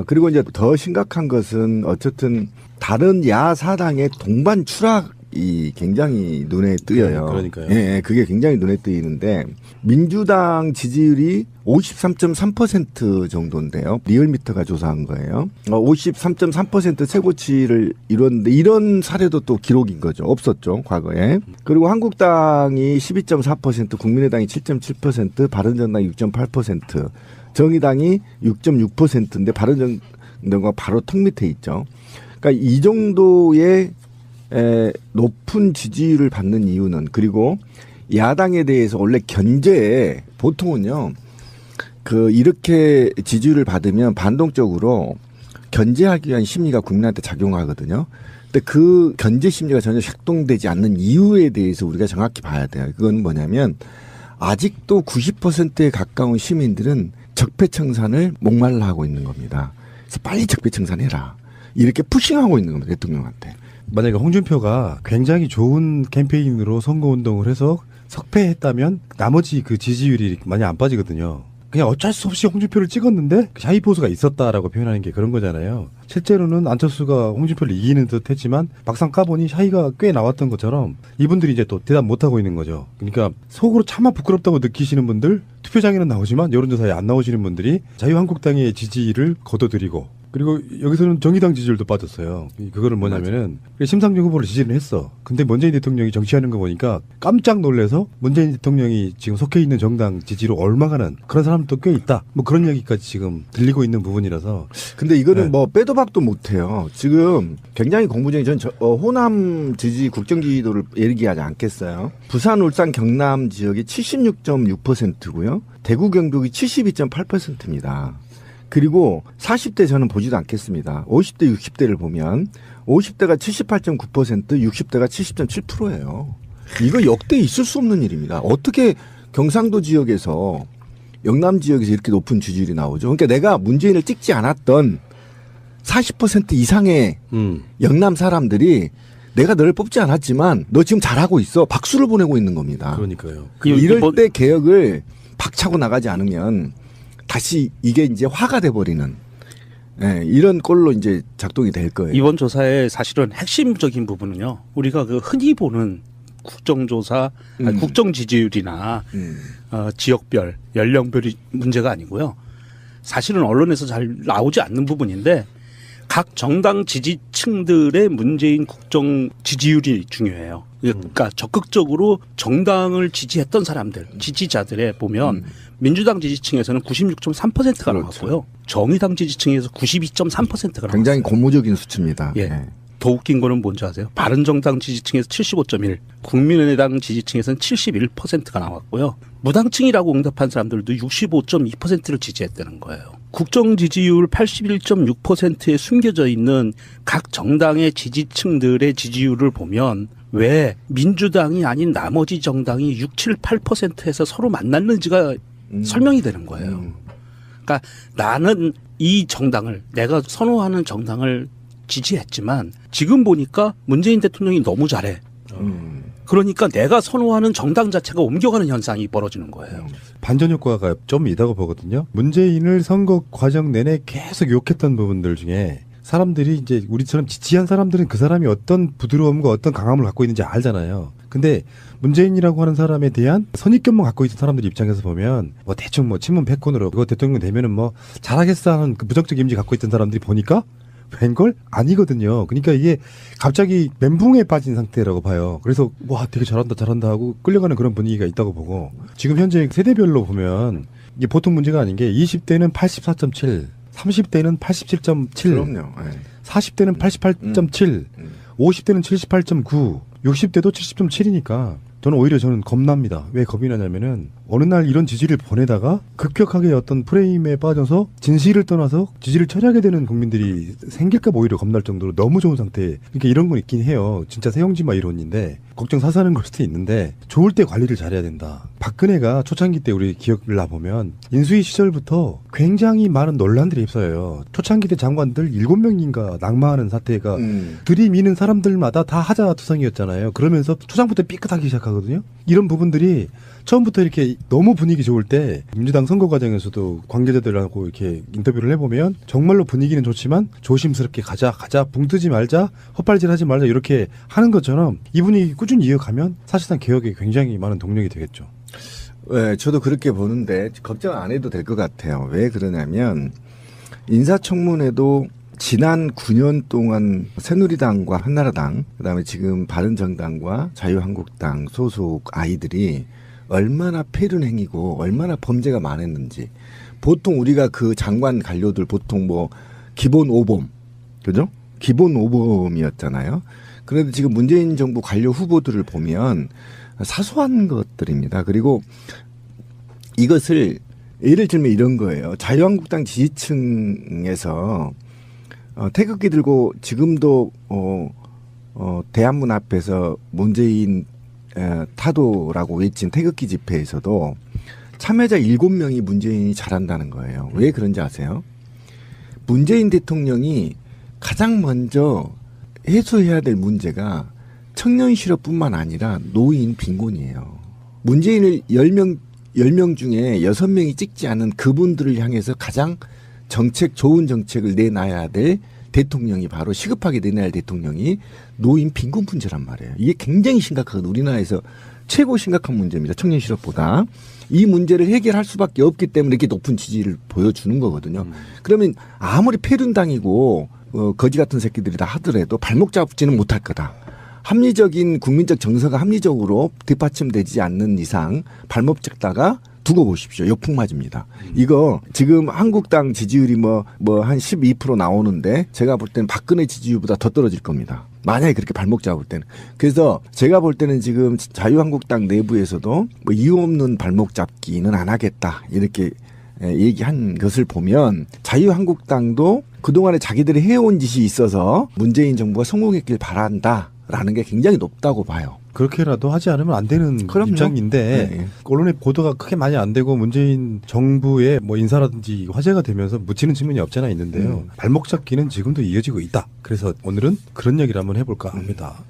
그리고 이제 더 심각한 것은 어쨌든 다른 야사당의 동반 추락이 굉장히 눈에 띄어요. 그러니까요. 예, 그게 굉장히 눈에 띄는데 민주당 지지율이 53.3% 정도인데요. 리얼미터가 조사한 거예요. 53.3% 최고치를 이뤘는데 이런 사례도 또 기록인 거죠. 없었죠, 과거에. 그리고 한국당이 12.4%, 국민의당이 7.7%, 바른정당이 6.8%, 정의당이 6.6%인데 바른정당과 바로 턱 밑에 있죠. 그러니까 이 정도의 높은 지지율을 받는 이유는 그리고 야당에 대해서 원래 견제에 보통은요. 이렇게 지지율을 받으면 반동적으로 견제하기 위한 심리가 국민한테 작용하거든요. 근데 그 견제 심리가 전혀 작동되지 않는 이유에 대해서 우리가 정확히 봐야 돼요. 그건 뭐냐면 아직도 90%에 가까운 시민들은 적폐청산을 목말라 하고 있는 겁니다. 그래서 빨리 적폐청산해라. 이렇게 푸싱하고 있는 겁니다. 대통령한테. 만약에 홍준표가 굉장히 좋은 캠페인으로 선거운동을 해서 석패했다면 나머지 그 지지율이 많이 안 빠지거든요. 그냥 어쩔 수 없이 홍준표를 찍었는데 샤이 보수가 있었다라고 표현하는 게 그런 거잖아요. 실제로는 안철수가 홍준표를 이기는 듯 했지만 막상 까보니 샤이가 꽤 나왔던 것처럼 이분들이 이제 또 대답 못하고 있는 거죠. 그러니까 속으로 차마 부끄럽다고 느끼시는 분들, 투표장에는 나오지만 여론조사에 안 나오시는 분들이 자유한국당의 지지를 거둬들이고, 그리고 여기서는 정의당 지지율도 빠졌어요. 그거를 뭐냐면은 심상정 후보를 지지를 했어. 근데 문재인 대통령이 정치하는 거 보니까 깜짝 놀라서 문재인 대통령이 지금 속해 있는 정당 지지로 옮아가는 그런 사람도 꽤 있다. 뭐 그런 얘기까지 지금 들리고 있는 부분이라서. 근데 이거는 네. 뭐 빼도 박도 못해요. 지금 굉장히 공부쟁이. 전 호남 지지 국정 지지도를 얘기하지 않겠어요. 부산, 울산, 경남 지역이 76.6%고요. 대구, 경북이 72.8%입니다. 그리고 40대 저는 보지도 않겠습니다. 50대, 60대를 보면 50대가 78.9%, 60대가 70.7%예요. 이거 역대 있을 수 없는 일입니다. 어떻게 경상도 지역에서, 영남 지역에서 이렇게 높은 지지율이 나오죠. 그러니까 내가 문재인을 찍지 않았던 40% 이상의 영남 사람들이 내가 너를 뽑지 않았지만 너 지금 잘하고 있어. 박수를 보내고 있는 겁니다. 그러니까요. 이럴 때 개혁을 박차고 나가지 않으면 다시 이게 이제 화가 돼버리는, 예, 이런 꼴로 이제 작동이 될 거예요. 이번 조사의 사실은 핵심적인 부분은요. 우리가 그 흔히 보는 국정조사, 아니, 국정 지지율이나 지역별, 연령별이 문제가 아니고요. 사실은 언론에서 잘 나오지 않는 부분인데 각 정당 지지층들의 문재인 국정 지지율이 중요해요. 그러니까 적극적으로 정당을 지지했던 사람들, 지지자들에 보면 민주당 지지층에서는 96.3%가 그렇죠. 나왔고요. 정의당 지지층에서 92.3%가 나왔어요. 굉장히 고무적인 수치입니다. 예. 예. 더 웃긴 거는 뭔지 아세요? 바른정당 지지층에서 75.1, 국민의당 지지층에서는 71%가 나왔고요. 무당층이라고 응답한 사람들도 65.2%를 지지했다는 거예요. 국정 지지율 81.6%에 숨겨져 있는 각 정당의 지지층들의 지지율을 보면 왜 민주당이 아닌 나머지 정당이 6, 7, 8%에서 서로 만났는지가 설명이 되는 거예요. 그러니까 나는 이 정당을, 내가 선호하는 정당을 지지했지만 지금 보니까 문재인 대통령이 너무 잘해. 그러니까 내가 선호하는 정당 자체가 옮겨가는 현상이 벌어지는 거예요. 반전 효과가 좀 있다고 보거든요. 문재인을 선거 과정 내내 계속 욕했던 부분들 중에 사람들이 이제 우리처럼 지지한 사람들은 그 사람이 어떤 부드러움과 어떤 강함을 갖고 있는지 알잖아요. 근데 문재인이라고 하는 사람에 대한 선입견만 갖고 있는 사람들 입장에서 보면 뭐 대충 뭐 친문 패권으로 이거 대통령 되면은 뭐 잘하겠어 하는 그 부정적 이미지 갖고 있던 사람들이 보니까 웬걸? 아니거든요. 그러니까 이게 갑자기 멘붕에 빠진 상태라고 봐요. 그래서 와 되게 잘한다 하고 끌려가는 그런 분위기가 있다고 보고, 지금 현재 세대별로 보면 이게 보통 문제가 아닌 게 20대는 84.7, 30대는 87.7, 그럼요. 예. 40대는 88.7, 50대는 78.9, 60대도 70.7이니까 저는 오히려 겁납니다. 왜 겁이 나냐면은 어느 날 이런 지지를 보내다가 급격하게 어떤 프레임에 빠져서 진실을 떠나서 지지를 처리하게 되는 국민들이 생길까 봐 오히려 겁날 정도로 너무 좋은 상태. 그러니까 이런 건 있긴 해요. 진짜 세용지마 이론인데 걱정 사사는 걸 수도 있는데 좋을 때 관리를 잘해야 된다. 박근혜가 초창기 때 우리 기억을 나보면 인수위 시절부터 굉장히 많은 논란들이 휩싸여요. 초창기 때 장관들 7명인가 낙마하는 사태가 들이미는 사람들마다 다 하자투성이었잖아요. 그러면서 초장부터 삐끗하기 시작하거든요. 이런 부분들이 처음부터 이렇게 너무 분위기 좋을 때 민주당 선거 과정에서도 관계자들하고 이렇게 인터뷰를 해보면 정말로 분위기는 좋지만 조심스럽게 가자 붕 뜨지 말자 헛발질하지 말자 이렇게 하는 것처럼 이 분위기 꾸준히 이어가면 사실상 개혁에 굉장히 많은 동력이 되겠죠. 네, 저도 그렇게 보는데 걱정 안 해도 될 것 같아요. 왜 그러냐면 인사청문회도 지난 9년 동안 새누리당과 한나라당, 그다음에 지금 바른정당과 자유한국당 소속 아이들이 얼마나 폐륜 행위고 얼마나 범죄가 많았는지. 보통 우리가 그 장관 관료들 보통 뭐 기본 5범, 그죠? 기본 5범이었잖아요. 그래도 지금 문재인 정부 관료 후보들을 보면 사소한 것들입니다. 그리고 이것을 예를 들면 이런 거예요. 자유한국당 지지층에서 태극기 들고 지금도 대한문 앞에서 문재인 타도라고 외친 태극기 집회에서도 참여자 7명이 문재인이 잘한다는 거예요. 왜 그런지 아세요? 문재인 대통령이 가장 먼저 해소해야 될 문제가 청년 실업뿐만 아니라 노인 빈곤이에요. 문재인을 10명 중에 6명이 찍지 않은 그분들을 향해서 가장 좋은 정책을 내놔야 될 대통령이 바로 시급하게 내놔야 할 대통령이 노인 빈곤 문제란 말이에요. 이게 굉장히 심각하거든요. 우리나라에서 최고 심각한 문제입니다. 청년 실업보다. 이 문제를 해결할 수밖에 없기 때문에 이렇게 높은 지지를 보여주는 거거든요. 그러면 아무리 패륜당이고 거지 같은 새끼들이다 하더라도 발목 잡지는 못할 거다. 합리적인 국민적 정서가 합리적으로 뒷받침되지 않는 이상 발목 잡다가 두고 보십시오. 역풍 맞습니다. 이거 지금 한국당 지지율이 뭐 한 12% 나오는데 제가 볼 때는 박근혜 지지율보다 더 떨어질 겁니다. 만약에 그렇게 발목 잡을 때는. 그래서 제가 볼 때는 지금 자유한국당 내부에서도 뭐 이유 없는 발목 잡기는 안 하겠다. 이렇게 얘기한 것을 보면 자유한국당도 그동안에 자기들이 해온 짓이 있어서 문재인 정부가 성공했길 바란다라는 게 굉장히 높다고 봐요. 그렇게라도 하지 않으면 안 되는 그럼요. 입장인데 네. 언론의 보도가 크게 많이 안 되고 문재인 정부의 뭐 인사라든지 화제가 되면서 묻히는 측면이 없잖아 있는데요. 발목 잡기는 지금도 이어지고 있다. 그래서 오늘은 그런 얘기를 한번 해볼까 합니다.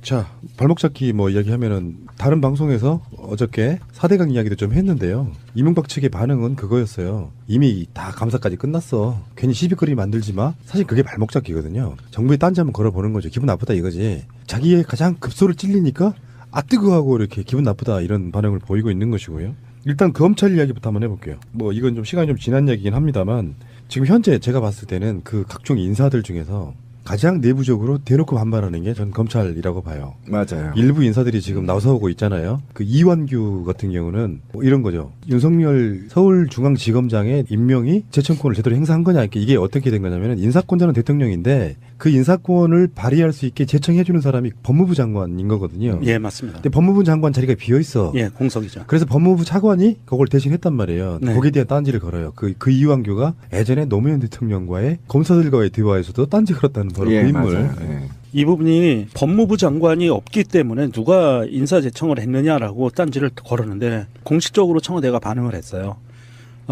자, 발목 잡기 뭐 이야기하면은 다른 방송에서 어저께 4대강 이야기도 좀 했는데요. 이명박 측의 반응은 그거였어요. 이미 다 감사까지 끝났어. 괜히 시비거리 만들지 마. 사실 그게 발목 잡기거든요. 정부에 딴지 한번 걸어보는 거죠. 기분 나쁘다 이거지. 자기의 가장 급소를 찔리니까 아 뜨거워하고 이렇게 기분 나쁘다 이런 반응을 보이고 있는 것이고요. 일단 검찰 이야기부터 한번 해볼게요. 뭐 이건 좀 시간이 좀 지난 얘기긴 합니다만 지금 현재 제가 봤을 때는 그 각종 인사들 중에서 가장 내부적으로 대놓고 반발하는 게 전 검찰이라고 봐요. 맞아요. 일부 인사들이 지금 나서고 있잖아요. 그 이완규 같은 경우는 뭐 이런 거죠. 윤석열 서울중앙지검장의 임명이 재청권을 제대로 행사한 거냐. 이게 어떻게 된 거냐면 인사권자는 대통령인데 그 인사권을 발휘할 수 있게 제청해주는 사람이 법무부 장관인 거거든요. 예, 맞습니다. 근데 법무부 장관 자리가 비어 있어. 예, 공석이죠. 그래서 법무부 차관이 그걸 대신했단 말이에요. 네. 거기에 대한 딴지를 걸어요. 그 이완규가 예전에 노무현 대통령과의 검사들과의 대화에서도 딴지 걸었다는 바로 예, 그 인물. 맞아요. 예. 이 부분이 법무부 장관이 없기 때문에 누가 인사제청을 했느냐라고 딴지를 걸었는데 공식적으로 청와대가 반응을 했어요.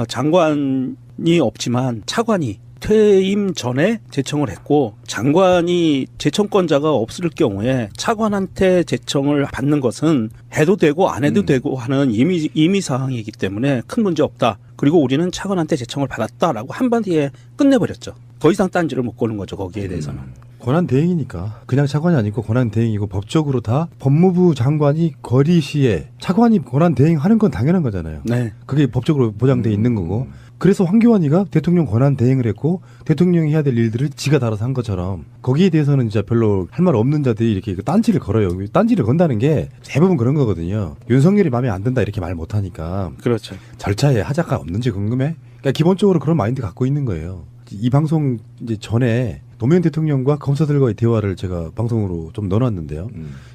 장관이 없지만 차관이 퇴임 전에 제청을 했고 장관이 제청권자가 없을 경우에 차관한테 제청을 받는 것은 해도 되고 안 해도 되고 하는 임의 사항이기 때문에 큰 문제 없다. 그리고 우리는 차관한테 제청을 받았다라고 한마디에 끝내버렸죠. 더 이상 딴지를 못 거는 거죠. 거기에 대해서는. 권한 대행이니까 그냥 차관이 아니고 권한 대행이고 법적으로 다 법무부 장관이 거리 시에 차관이 권한 대행하는 건 당연한 거잖아요. 네. 그게 법적으로 보장돼 있는 거고. 그래서 황교안이가 대통령 권한 대행을 했고 대통령이 해야 될 일들을 지가 달아서 한 것처럼 거기에 대해서는 진짜 별로 할 말 없는 자들이 이렇게 딴지를 걸어요. 딴지를 건다는 게 대부분 그런 거거든요. 윤석열이 마음에 안 든다 이렇게 말 못하니까 그렇죠. 절차에 하자가 없는지 궁금해. 그러니까 기본적으로 그런 마인드 갖고 있는 거예요. 이 방송 이제 전에 노무현 대통령과 검사들과의 대화를 제가 방송으로 좀 넣어놨는데요.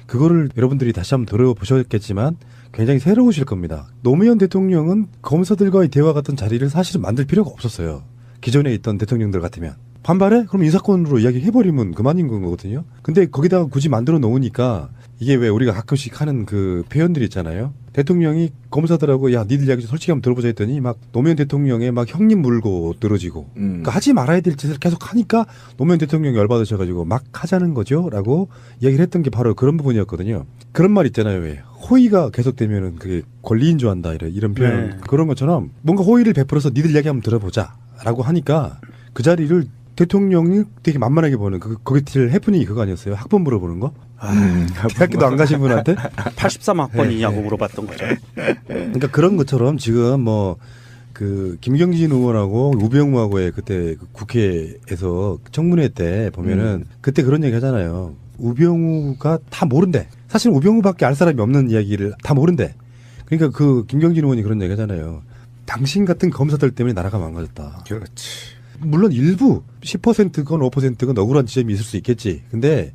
그거를 여러분들이 다시 한번 들어보셨겠지만 굉장히 새로우실 겁니다. 노무현 대통령은 검사들과의 대화 같은 자리를 사실은 만들 필요가 없었어요. 기존에 있던 대통령들 같으면. 반발해? 그럼 인사권으로 이야기해버리면 그만인 거거든요. 근데 거기다가 굳이 만들어 놓으니까 이게 왜 우리가 가끔씩 하는 그 표현들 있잖아요. 대통령이 검사들하고 야 니들 이야기 좀 솔직히 한번 들어보자 했더니 막 노무현 대통령의 막 형님 물고 늘어지고 그러니까 하지 말아야 될 짓을 계속 하니까 노무현 대통령이 열받으셔가지고 막 하자는 거죠 라고 이야기를 했던 게 바로 그런 부분이었거든요. 그런 말 있잖아요. 왜 호의가 계속되면은 그게 권리인 줄 안다 이런 표현. 네. 그런 것처럼 뭔가 호의를 베풀어서 니들 이야기 한번 들어보자 라고 하니까 그 자리를 대통령이 되게 만만하게 보는 거기 til 해프닝이 그거 아니었어요? 학번 물어보는 거? 대학교도 안 가신 분한테? 83학번이냐고 물어봤던 거죠. 그러니까 그런 것처럼 지금 뭐 그 김경진 의원하고 우병우하고의 그때 그 국회에서 청문회 때 보면은 그때 그런 얘기 하잖아요. 우병우가 다 모른대. 사실 우병우밖에 알 사람이 없는 이야기를 다 모른대. 그러니까 그 김경진 의원이 그런 얘기 하잖아요. 당신 같은 검사들 때문에 나라가 망가졌다. 그렇지. 물론 일부 10%건 5%건 억울한 지점이 있을 수 있겠지. 근데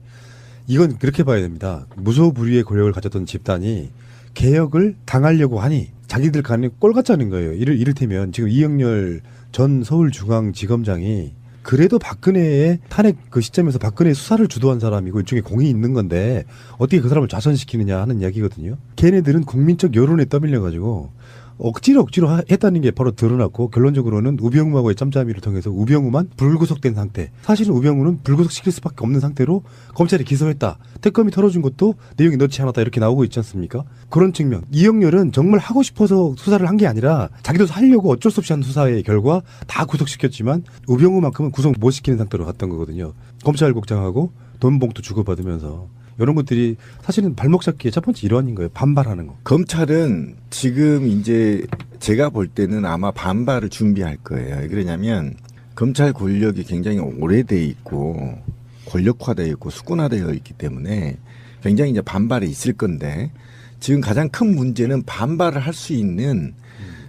이건 그렇게 봐야 됩니다. 무소불위의 권력을 가졌던 집단이 개혁을 당하려고 하니 자기들 간에 꼴 같자는 거예요. 이를테면 지금 이영렬 전 서울중앙지검장이 그래도 박근혜의 탄핵 그 시점에서 박근혜 수사를 주도한 사람이고 일종의 공이 있는 건데 어떻게 그 사람을 좌선시키느냐 하는 이야기거든요. 걔네들은 국민적 여론에 떠밀려가지고 억지로 했다는 게 바로 드러났고 결론적으로는 우병우하고의 짬짬이를 통해서 우병우만 불구속된 상태. 사실은 우병우는 불구속시킬 수밖에 없는 상태로 검찰이 기소했다. 특검이 털어준 것도 내용이 넣지 않았다. 이렇게 나오고 있지 않습니까? 그런 측면. 이영렬은 정말 하고 싶어서 수사를 한 게 아니라 자기도 하려고 어쩔 수 없이 한 수사의 결과 다 구속시켰지만 우병우만큼은 구속 못 시키는 상태로 갔던 거거든요. 검찰국장하고 돈 봉투 주고받으면서. 이런 것들이 사실은 발목 잡기의 첫 번째 일환인 거예요. 반발하는 거. 검찰은 지금 이제 제가 볼 때는 아마 반발을 준비할 거예요. 왜 그러냐면 검찰 권력이 굉장히 오래돼 있고 권력화되어 있고 수군화되어 있기 때문에 굉장히 이제 반발이 있을 건데 지금 가장 큰 문제는 반발을 할 수 있는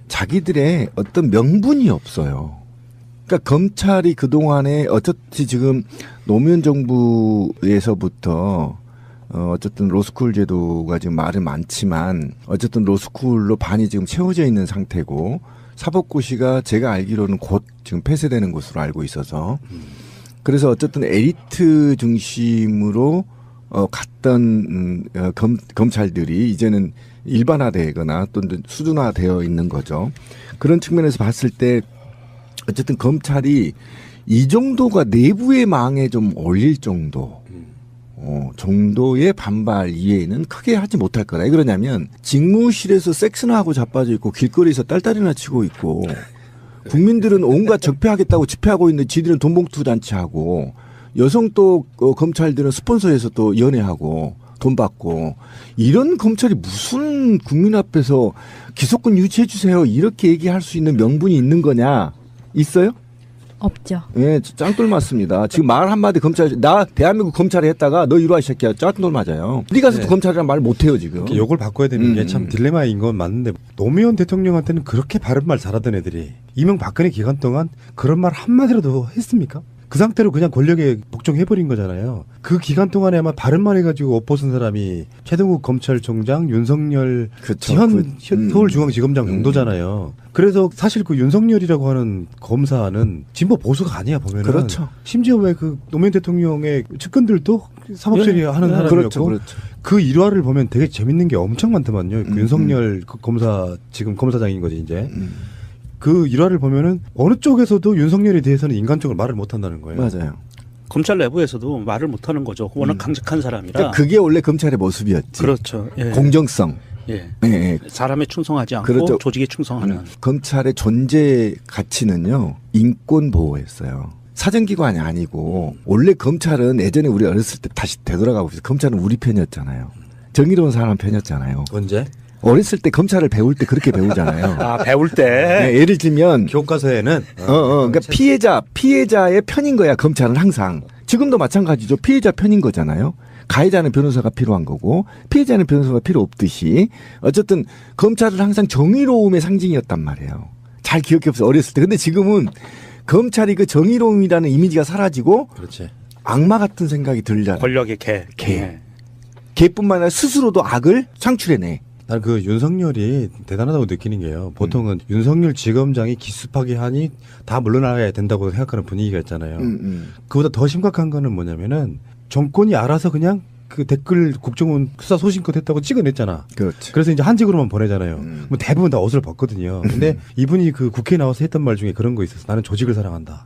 자기들의 어떤 명분이 없어요. 그러니까 검찰이 그동안에 어차피 지금 노무현 정부에서부터 어쨌든 로스쿨 제도가 지금 말은 많지만 어쨌든 로스쿨로 반이 지금 채워져 있는 상태고 사법고시가 제가 알기로는 곧 지금 폐쇄되는 것으로 알고 있어서 그래서 어쨌든 에리트 중심으로 갔던 검찰들이 이제는 일반화되거나 또는 수준화되어 있는 거죠. 그런 측면에서 봤을 때 어쨌든 검찰이 이 정도가 내부의 망에 좀 올릴 정도 정도의 반발 이외에는 크게 하지 못할 거다. 왜 그러냐면 직무실에서 섹스나 하고 자빠져 있고 길거리에서 딸딸이나 치고 있고 국민들은 온갖 적폐하겠다고 집회하고 있는데 지들은 돈봉투 잔치하고 여성 또 검찰들은 스폰서에서 또 연애하고 돈 받고 이런 검찰이 무슨 국민 앞에서 기소권 유지해 주세요 이렇게 얘기할 수 있는 명분이 있는 거냐 있어요? 없죠. 예, 짱돌 맞습니다. 지금 말 한마디 검찰, 나 대한민국 검찰에 했다가 너 이리 와, 이 새끼야. 짱돌 맞아요. 어디 가서도 네. 검찰이란 말 못해요, 지금. 요걸 바꿔야 되는 게 참 딜레마인 건 맞는데 노무현 대통령한테는 그렇게 바른 말 잘하던 애들이 이명박근혜 기간 동안 그런 말 한마디라도 했습니까? 그 상태로 그냥 권력에 복종해버린 거잖아요. 그 기간 동안에 아마 바른 말 해가지고 옷 벗은 사람이 최동욱 검찰총장, 윤석열 그쵸. 현 서울중앙지검장 정도잖아요. 그래서 사실 그 윤석열이라고 하는 검사는 진보 보수가 아니야 보면은. 그렇죠. 심지어 왜 그 노무현 대통령의 측근들도 사법처리하는 사람이었고 그렇죠, 그렇죠. 그 일화를 보면 되게 재밌는 게 엄청 많더만요. 그 윤석열 그 검사 지금 검사장인 거지 이제. 그 일화를 보면은 어느 쪽에서도 윤석열에 대해서는 인간적으로 말을 못 한다는 거예요. 맞아요. 검찰 내부에서도 말을 못하는 거죠. 워낙 강직한 사람이라. 그러니까 그게 원래 검찰의 모습이었지. 그렇죠. 예. 공정성. 예. 예, 예. 사람에 충성하지 않고 그렇죠. 조직에 충성하는. 검찰의 존재 가치는요, 인권 보호였어요. 사정기관이 아니고, 원래 검찰은 예전에 우리 어렸을 때 다시 되돌아가고 있어요. 검찰은 우리 편이었잖아요. 정의로운 사람 편이었잖아요. 언제? 어렸을 때 검찰을 배울 때 그렇게 배우잖아요. 아, 배울 때. 네, 예를 들면 교과서에는 그러니까 피해자의 편인 거야. 검찰은 항상. 지금도 마찬가지죠. 피해자 편인 거잖아요. 가해자는 변호사가 필요한 거고 피해자는 변호사가 필요 없듯이 어쨌든 검찰은 항상 정의로움의 상징이었단 말이에요. 잘 기억해 보세요. 어렸을 때. 근데 지금은 검찰이 그 정의로움이라는 이미지가 사라지고 그렇지. 악마 같은 생각이 들잖아요. 권력의 개. 개. 개뿐만 아니라 스스로도 악을 창출해내. 난 그 윤석열이 대단하다고 느끼는 게요. 보통은 윤석열 지검장이 기습하게 하니 다 물러나야 된다고 생각하는 분위기가 있잖아요. 그보다 더 심각한 거는 뭐냐면은 정권이 알아서 그냥 그 댓글 국정원 수사 소신껏 했다고 찍어냈잖아. 그렇지. 그래서 이제 한직으로만 보내잖아요. 뭐 대부분 다 옷을 벗거든요. 근데 이분이 그 국회에 나와서 했던 말 중에 그런 거 있었어. 나는 조직을 사랑한다.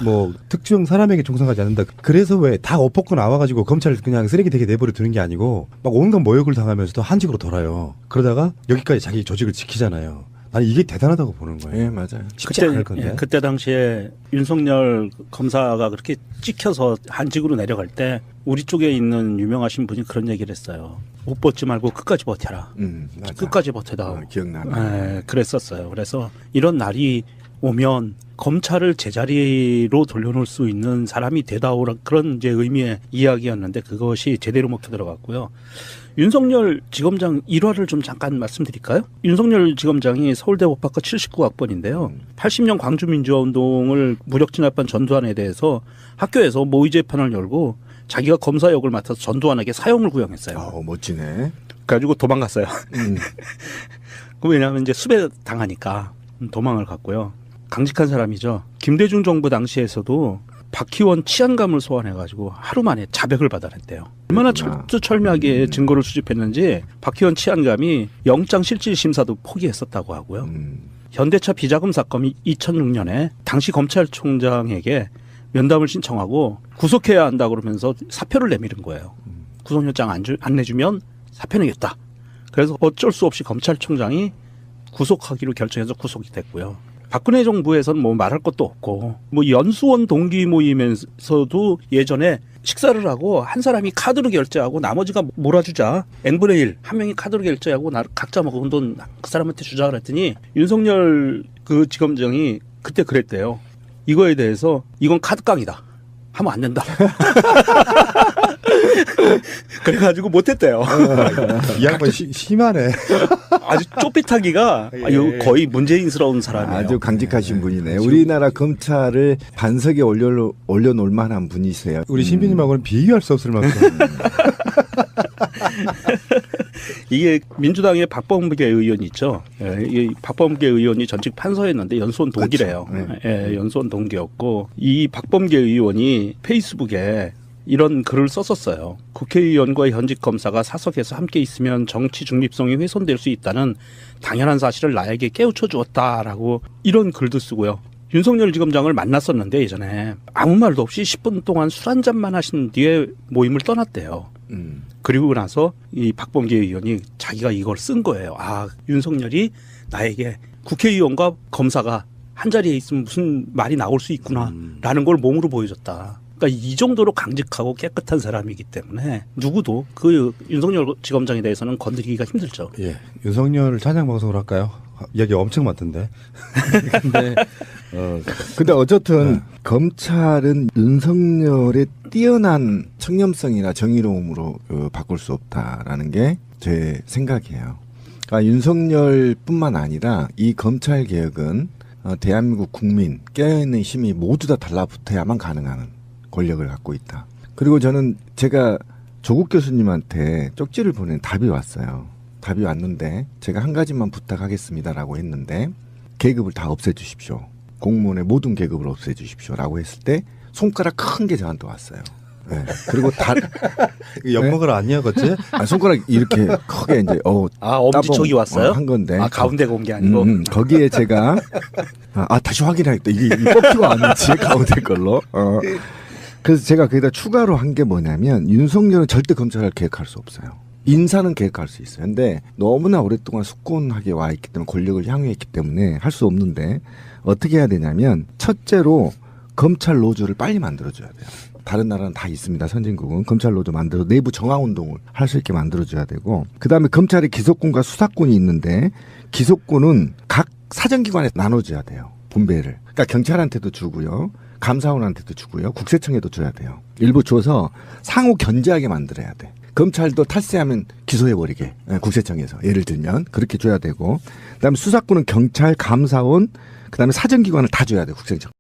뭐 특정 사람에게 충성하지 않는다. 그래서 왜 다 옷 벗고 나와가지고 검찰을 그냥 쓰레기 되게 내버려 두는 게 아니고 막 온갖 모욕을 당하면서도 한직으로 돌아요. 그러다가 여기까지 자기 조직을 지키잖아요. 나는 이게 대단하다고 보는 거예요. 예, 맞아요. 쉽지 않을 건데. 그때 당시에 윤석열 검사가 그렇게 찍혀서 한직으로 내려갈 때 우리 쪽에 있는 유명하신 분이 그런 얘기를 했어요. 옷 벗지 말고 끝까지 버텨라. 맞아. 끝까지 버텨다. 기억나네. 그랬었어요. 그래서 이런 날이 오면 검찰을 제자리로 돌려놓을 수 있는 사람이 되다오라 그런 이제 의미의 이야기였는데 그것이 제대로 먹혀 들어갔고요. 윤석열 지검장 일화를 좀 잠깐 말씀드릴까요? 윤석열 지검장이 서울대 법학과 79학번인데요. 80년 광주민주화운동을 무력 진압한 전두환에 대해서 학교에서 모의 재판을 열고 자기가 검사 역을 맡아서 전두환에게 사형을 구형했어요. 멋지네. 그래가지고 도망갔어요. 그 왜냐하면 이제 수배 당하니까 도망을 갔고요. 강직한 사람이죠. 김대중 정부 당시에서도 박희원 치안감을 소환해가지고 하루 만에 자백을 받아냈대요. 얼마나 철두철미하게 증거를 수집했는지 박희원 치안감이 영장 실질 심사도 포기했었다고 하고요. 현대차 비자금 사건이 2006년에 당시 검찰총장에게 면담을 신청하고 구속해야 한다 그러면서 사표를 내미는 거예요. 구속영장 안 내주면 사표 내겠다. 그래서 어쩔 수 없이 검찰총장이 구속하기로 결정해서 구속이 됐고요. 박근혜 정부에서는 뭐 말할 것도 없고 뭐 연수원 동기 모임에서도 예전에 식사를 하고 한 사람이 카드로 결제하고 나머지가 몰아주자 n분의 1 한 명이 카드로 결제하고 각자 먹은 돈 그 사람한테 주자 그랬더니 윤석열 그 지검장이 그때 그랬대요. 이거에 대해서 이건 카드깡이다 하면 안 된다. 그래가지고 못했대요. 이 양반 심하네. 아주 쪼삐타기가 거의 문재인스러운 사람이에요. 아주 강직하신 분이네요. 우리나라 검찰을 반석에 올려놓을 만한 분이세요. 우리 신비님하고는 비교할 수 없을 만큼. 이게 민주당의 박범계 의원이 있죠. 이 박범계 의원이 전직 판사였는데 연수원 동기래요. 그렇죠. 예, 연수원 동기였고 이 박범계 의원이 페이스북에 이런 글을 썼었어요. 국회의원과 현직 검사가 사석에서 함께 있으면 정치 중립성이 훼손될 수 있다는 당연한 사실을 나에게 깨우쳐 주었다라고 이런 글도 쓰고요. 윤석열 지검장을 만났었는데 예전에 아무 말도 없이 10분 동안 술 한 잔만 하신 뒤에 모임을 떠났대요. 그리고 나서 이 박범계 의원이 자기가 이걸 쓴 거예요. 아, 윤석열이 나에게 국회의원과 검사가 한 자리에 있으면 무슨 말이 나올 수 있구나라는 걸 몸으로 보여줬다. 그러니까 이 정도로 강직하고 깨끗한 사람이기 때문에 누구도 그 윤석열 지검장에 대해서는 건드리기가 힘들죠. 예, 윤석열 찬양 방송을 할까요? 이야기 엄청 많던데. 근데 어쨌든 검찰은 윤석열의 뛰어난 청렴성이나 정의로움으로 바꿀 수 없다라는 게 제 생각이에요. 그러니까 윤석열뿐만 아니라 이 검찰 개혁은 대한민국 국민 깨어있는 힘이 모두 다 달라붙어야만 가능한 권력을 갖고 있다. 그리고 저는 제가 조국 교수님한테 쪽지를 보낸 답이 왔어요. 답이 왔는데 제가 한 가지만 부탁하겠습니다라고 했는데 계급을 다 없애주십시오. 공무원의 모든 계급을 없애주십시오라고 했을 때 손가락 큰 게 저한테 왔어요. 네. 그리고 엿먹으러 아니야, 그치? 손가락 이렇게 크게 이제 엄지척이 왔어요? 한 건데. 가운데가 온 게 아니고. 거기에 제가 다시 확인하겠다. 이게 뽑히고 왔는지 가운데 걸로. 그래서 제가 거기다 추가로 한 게 뭐냐면 윤석열은 절대 검찰을 개혁할 수 없어요. 인사는 개혁할 수 있어요. 근데 너무나 오랫동안 숙곤하게 와 있기 때문에 권력을 향유했기 때문에 할 수 없는데 어떻게 해야 되냐면 첫째로 검찰 노조를 빨리 만들어줘야 돼요. 다른 나라는 다 있습니다. 선진국은 검찰 노조 만들어 내부 정화 운동을 할 수 있게 만들어줘야 되고 그다음에 검찰의 기소권과 수사권이 있는데 기소권은 각 사정기관에 나눠줘야 돼요. 분배를. 그러니까 경찰한테도 주고요. 감사원한테도 주고요. 국세청에도 줘야 돼요. 일부 줘서 상호 견제하게 만들어야 돼. 검찰도 탈세하면 기소해버리게 국세청에서 예를 들면 그렇게 줘야 되고 그다음에 수사권은 경찰, 감사원, 그다음에 사정기관을 다 줘야 돼 국세청.